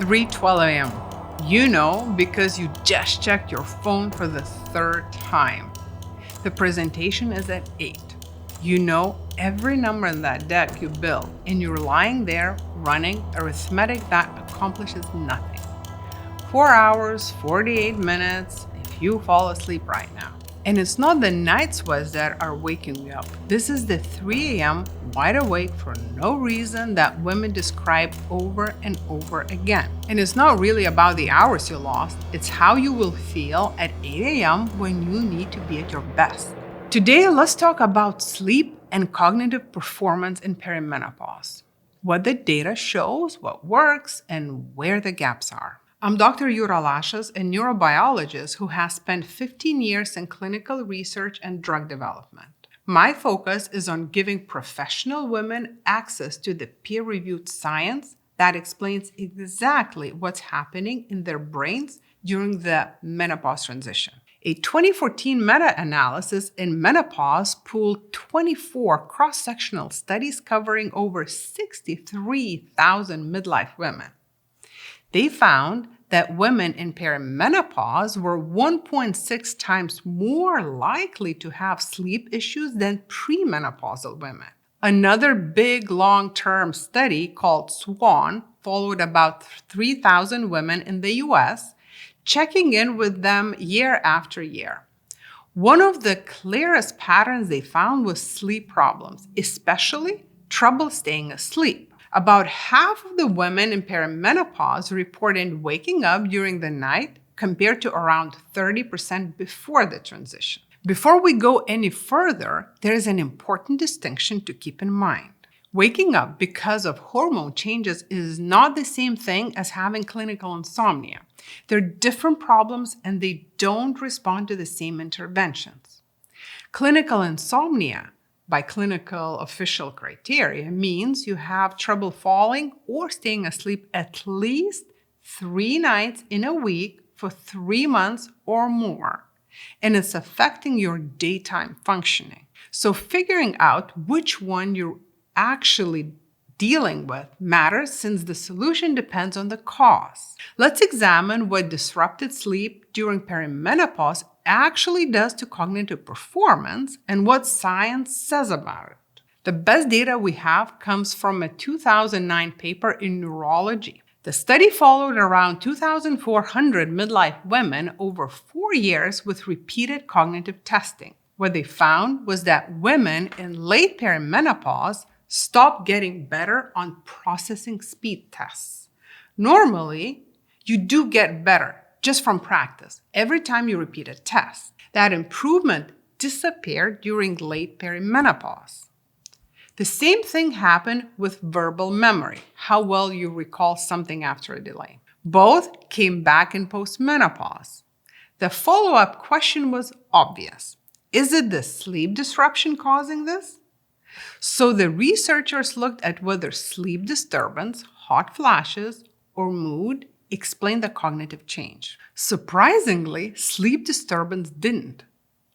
3:12 a.m. You know because you just checked your phone for the third time. The presentation is at 8. You know every number in that deck you built, and you're lying there running arithmetic that accomplishes nothing. 4 hours, 48 minutes if you fall asleep right now. And it's not the night sweats that are waking you up. This is the 3 a.m. wide awake for no reason that women describe over and over again. And it's not really about the hours you lost, it's how you will feel at 8 a.m. when you need to be at your best. Today, let's talk about sleep and cognitive performance in perimenopause, what the data shows, what works, and where the gaps are. I'm Dr. Jura, a neurobiologist who has spent 15 years in clinical research and drug development. My focus is on giving professional women access to the peer-reviewed science that explains exactly what's happening in their brains during the menopause transition. A 2014 meta-analysis in menopause pooled 24 cross-sectional studies covering over 63,000 midlife women. They found that women in perimenopause were 1.6 times more likely to have sleep issues than premenopausal women. Another big long-term study called SWAN followed about 3,000 women in the US, checking in with them year after year. One of the clearest patterns they found was sleep problems, especially trouble staying asleep. About half of the women in perimenopause reported waking up during the night compared to around 30% before the transition. Before we go any further, there is an important distinction to keep in mind. Waking up because of hormone changes is not the same thing as having clinical insomnia. They're different problems and they don't respond to the same interventions. Clinical insomnia, by clinical official criteria, means you have trouble falling or staying asleep at least 3 nights in a week for 3 months or more, and it's affecting your daytime functioning. So figuring out which one you're actually dealing with matters since the solution depends on the cause. Let's examine what disrupted sleep during perimenopause actually does to cognitive performance and what science says about it. The best data we have comes from a 2009 paper in Neurology. The study followed around 2,400 midlife women over 4 years with repeated cognitive testing. What they found was that women in late perimenopause stopped getting better on processing speed tests. Normally, you do get better just from practice every time you repeat a test. That improvement disappeared during late perimenopause. The same thing happened with verbal memory, how well you recall something after a delay. Both came back in postmenopause. The follow-up question was obvious. Is it the sleep disruption causing this? So the researchers looked at whether sleep disturbance, hot flashes, or mood explained the cognitive change. Surprisingly, sleep disturbance didn't.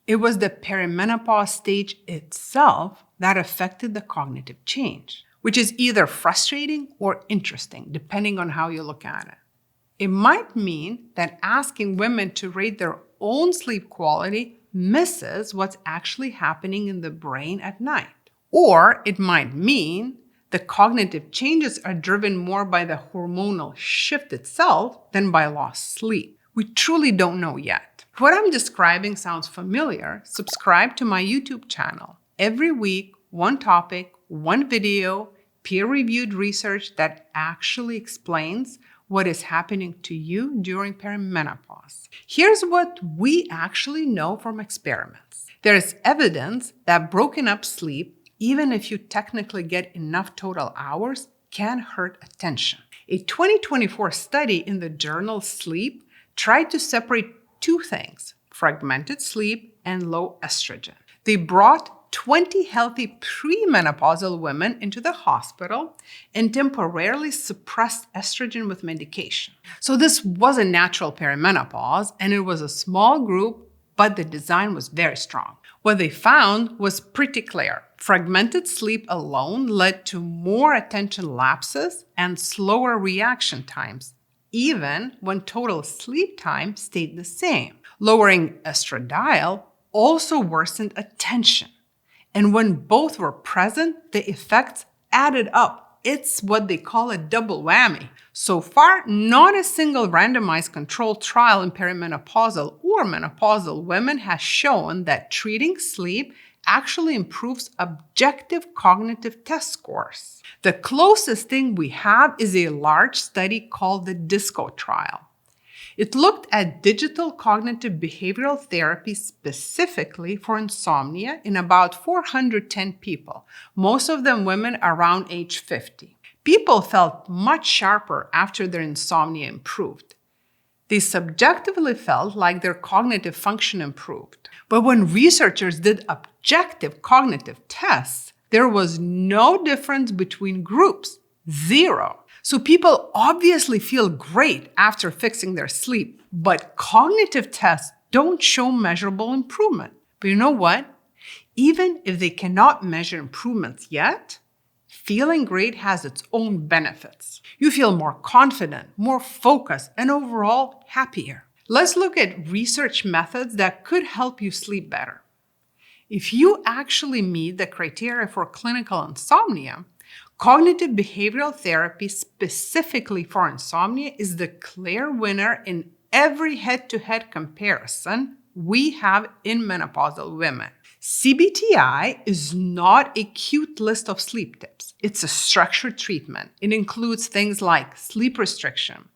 It was the perimenopause stage itself that affected the cognitive change, which is either frustrating or interesting, depending on how you look at it. It might mean that asking women to rate their own sleep quality misses what's actually happening in the brain at night. Or it might mean the cognitive changes are driven more by the hormonal shift itself than by lost sleep. We truly don't know yet. If what I'm describing sounds familiar, subscribe to my YouTube channel. Every week, one topic, one video, peer-reviewed research that actually explains what is happening to you during perimenopause. Here's what we actually know from experiments. There is evidence that broken up sleep, even if you technically get enough total hours, can hurt attention. A 2024 study in the journal Sleep tried to separate two things, fragmented sleep and low estrogen. They brought 20 healthy premenopausal women into the hospital and temporarily suppressed estrogen with medication. So this wasn't natural perimenopause, and it was a small group, but the design was very strong. What they found was pretty clear. Fragmented sleep alone led to more attention lapses and slower reaction times even when total sleep time stayed the same. Lowering estradiol also worsened attention. And when both were present, the effects added up. It's what they call a double whammy. So far, not a single randomized controlled trial in perimenopausal or menopausal women has shown that treating sleep actually improves objective cognitive test scores. The closest thing we have is a large study called the DISCO trial. It looked at digital cognitive behavioral therapy specifically for insomnia in about 410 people, most of them women around age 50. People felt much sharper after their insomnia improved. They subjectively felt like their cognitive function improved. But when researchers did objective cognitive tests, there was no difference between groups, 0. So people obviously feel great after fixing their sleep, but cognitive tests don't show measurable improvement. But you know what? Even if they cannot measure improvements yet, feeling great has its own benefits. You feel more confident, more focused, and overall happier. Let's look at research methods that could help you sleep better. If you actually meet the criteria for clinical insomnia, cognitive behavioral therapy specifically for insomnia is the clear winner in every head-to-head comparison we have in menopausal women. CBT-I is not a cute list of sleep tips. It's a structured treatment. It includes things like sleep restriction,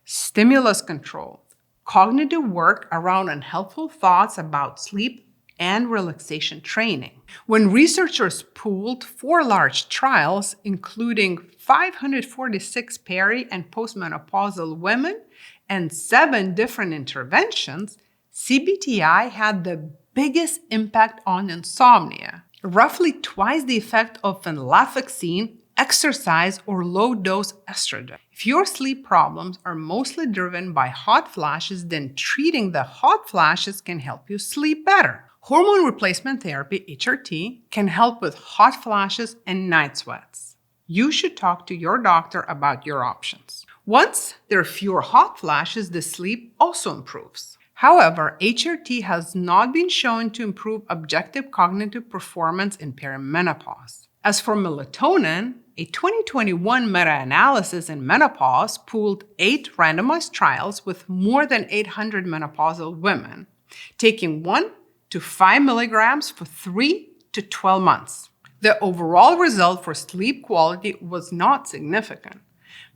stimulus control, cognitive work around unhelpful thoughts about sleep, and relaxation training. When researchers pooled 4 large trials, including 546 peri- and postmenopausal women and 7 different interventions, CBT-I had the biggest impact on insomnia, roughly twice the effect of venlafaxine, exercise, or low-dose estrogen. If your sleep problems are mostly driven by hot flashes, then treating the hot flashes can help you sleep better. Hormone replacement therapy, HRT, can help with hot flashes and night sweats. You should talk to your doctor about your options. Once there are fewer hot flashes, the sleep also improves. However, HRT has not been shown to improve objective cognitive performance in perimenopause. As for melatonin, a 2021 meta-analysis in menopause pooled 8 randomized trials with more than 800 menopausal women, taking 1 to 5 milligrams for 3 to 12 months. The overall result for sleep quality was not significant.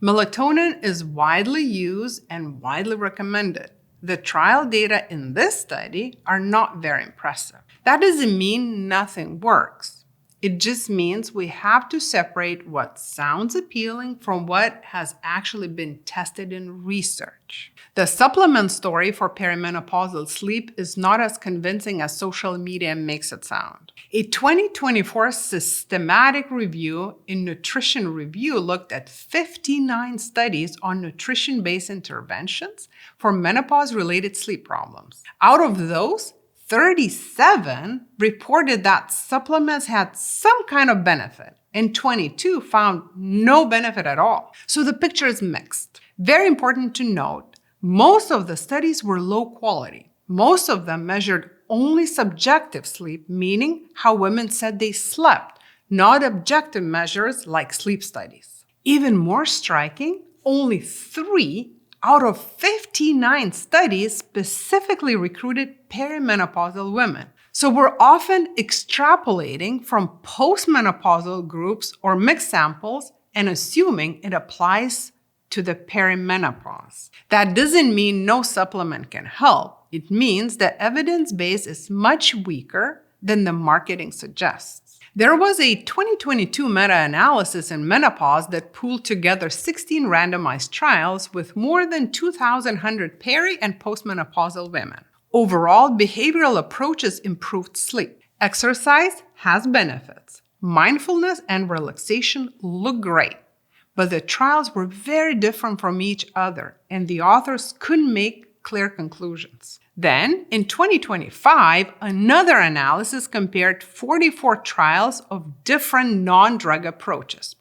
Melatonin is widely used and widely recommended. The trial data in this study are not very impressive. That doesn't mean nothing works. It just means we have to separate what sounds appealing from what has actually been tested in research. The supplement story for perimenopausal sleep is not as convincing as social media makes it sound. A 2024 systematic review in Nutrition Review looked at 59 studies on nutrition-based interventions for menopause-related sleep problems. Out of those, 37 reported that supplements had some kind of benefit, and 22 found no benefit at all. So the picture is mixed. Very important to note, most of the studies were low quality. Most of them measured only subjective sleep, meaning how women said they slept, not objective measures like sleep studies. Even more striking, only 3 out of 59 studies specifically recruited perimenopausal women. So we're often extrapolating from postmenopausal groups or mixed samples and assuming it applies to the perimenopause. That doesn't mean no supplement can help. It means the evidence base is much weaker than the marketing suggests. There was a 2022 meta-analysis in menopause that pooled together 16 randomized trials with more than 2,100 peri- and postmenopausal women. Overall, behavioral approaches improved sleep. Exercise has benefits. Mindfulness and relaxation look great. But the trials were very different from each other, and the authors couldn't make clear conclusions. Then, in 2025, another analysis compared 44 trials of different non-drug approaches.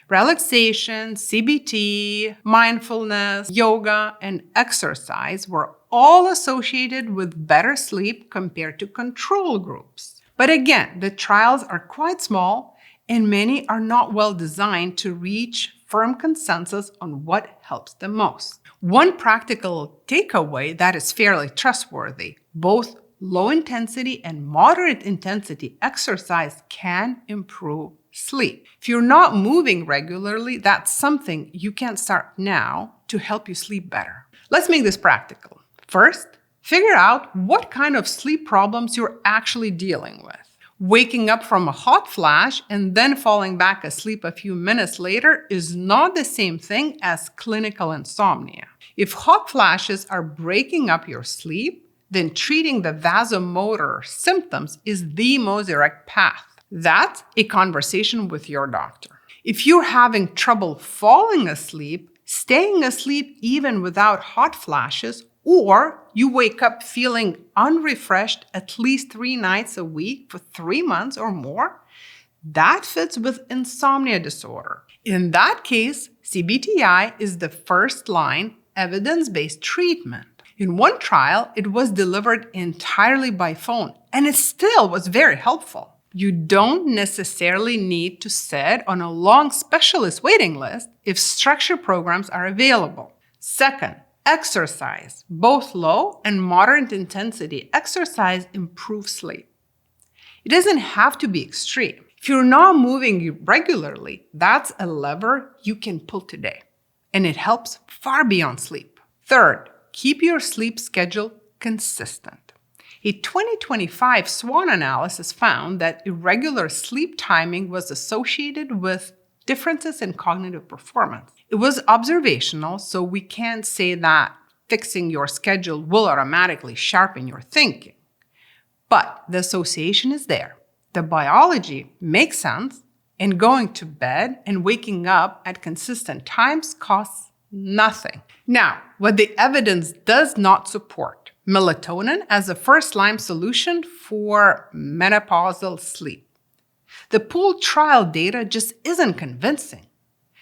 Relaxation, CBT, mindfulness, yoga, and exercise were all associated with better sleep compared to control groups. But again, the trials are quite small and many are not well designed to reach firm consensus on what helps the most. One practical takeaway that is fairly trustworthy: both low intensity and moderate intensity exercise can improve sleep. If you're not moving regularly, that's something you can start now to help you sleep better. Let's make this practical. First, figure out what kind of sleep problems you're actually dealing with. Waking up from a hot flash and then falling back asleep a few minutes later is not the same thing as clinical insomnia. If hot flashes are breaking up your sleep, then treating the vasomotor symptoms is the most direct path. That's a conversation with your doctor. If you're having trouble falling asleep, staying asleep even without hot flashes, or you wake up feeling unrefreshed at least 3 nights a week for 3 months or more, that fits with insomnia disorder. In that case, CBT-I is the first-line evidence-based treatment. In one trial, it was delivered entirely by phone, and it still was very helpful. You don't necessarily need to sit on a long specialist waiting list if structured programs are available. Second, exercise. Both low and moderate intensity exercise improves sleep. It doesn't have to be extreme. If you're not moving regularly, that's a lever you can pull today, and it helps far beyond sleep. Third, keep your sleep schedule consistent. A 2025 SWAN analysis found that irregular sleep timing was associated with differences in cognitive performance. It was observational, so we can't say that fixing your schedule will automatically sharpen your thinking. But the association is there. The biology makes sense, and going to bed and waking up at consistent times costs nothing. Now, what the evidence does not support: melatonin as a first-line solution for menopausal sleep. The pooled trial data just isn't convincing.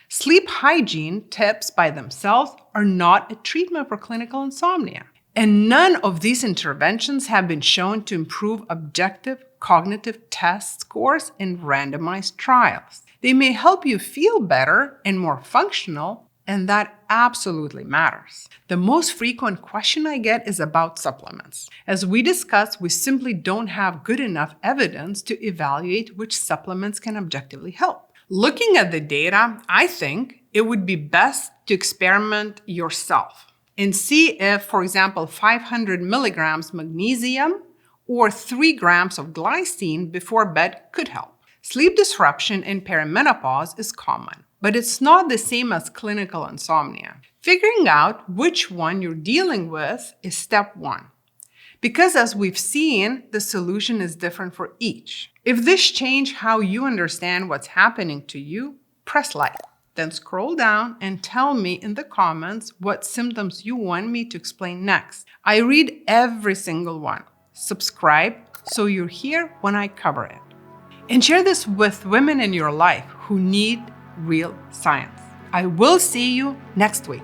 Sleep hygiene tips by themselves are not a treatment for clinical insomnia. And none of these interventions have been shown to improve objective cognitive test scores in randomized trials. They may help you feel better and more functional, and that absolutely matters. The most frequent question I get is about supplements. As we discussed, we simply don't have good enough evidence to evaluate which supplements can objectively help. Looking at the data, I think it would be best to experiment yourself and see if, for example, 500 milligrams magnesium or 3 grams of glycine before bed could help. Sleep disruption in perimenopause is common, but it's not the same as clinical insomnia. Figuring out which one you're dealing with is step one, because as we've seen, the solution is different for each. If this changed how you understand what's happening to you, press like. Then scroll down and tell me in the comments what symptoms you want me to explain next. I read every single one. Subscribe so you're here when I cover it. And share this with women in your life who need real science. I will see you next week.